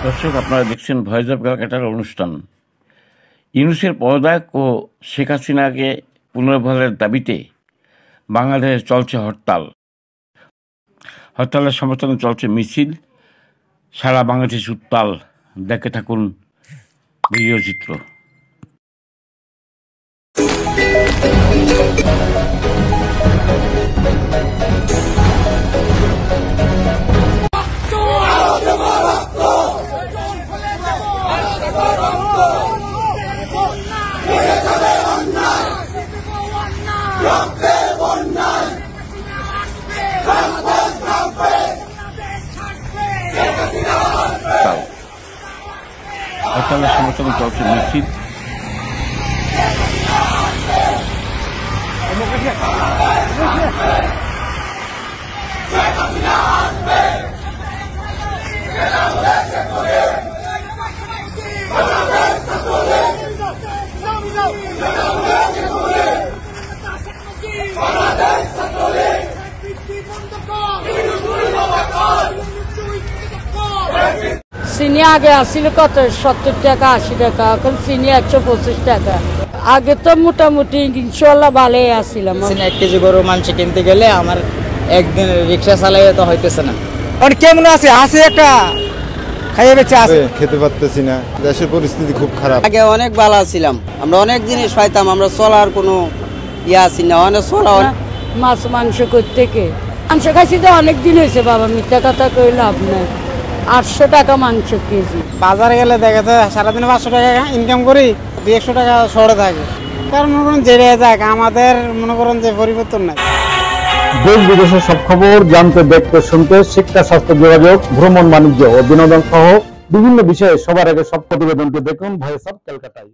দর্শক আপনারা দেখছেন ভয়েস অফ ক্যালকাটার অনুষ্ঠান। ইউনূসের পদত্যাগ ও শেখ হাসিনাকে পুনর্বহালের দাবিতে বাংলাদেশে চলছে হরতালের সমর্থনে চলছে মিছিল। সারা বাংলাদেশ উত্তাল। দেখে থাকুন ভিডিও চিত্র। হরতালের সমর্থনে চলছে মিছিল। চিনি আগে আসছিল কত 70 টাকা 80 টাকা, এখন চিনি 125 টাকা। আগে তো মোটামুটি ইনশাল্লাহ ভালোই আসছিলাম। 1 কেজি গরু মাংস কিনতে গেলে আমার একদিন রিক্সা চালাই তো হইতেছে না। কেমন আছে একটা খাইয়ে বেঁচে আছে, খেতে পারতেছি না। দেশের পরিস্থিতি খুব খারাপ। আগে অনেক ভালো ছিলাম, আমরা অনেক জিনিস পাইতাম, আমরা চলার কোনো আছি না, অনেক চলা। মাছ মাংস করতে মাংস খাইছি তো অনেক দিন হয়েছে বাবা, মিথ্যা কথা কই লাভ নাই। 800 টাকা মাংস কেজি। বাজারে গেলে দেখা যায় সারাদিনে 500 টাকা ইনকাম করি, 200 টাকা শহরে থাকে। কারণ মনে করেন জেরে যাক, আমাদের মনে করেন যে পরিবর্তন নাই। দেশ বিদেশের সব খবর জানতে, দেখতে, শুনতে, শিক্ষা, স্বাস্থ্য, যোগাযোগ, ভ্রমণ, বাণিজ্য ও বিনোদন সহ বিভিন্ন বিষয়ে সবার আগে সব প্রতিবেদনটি দেখুন ভয়েস অফ ক্যালকাটায়।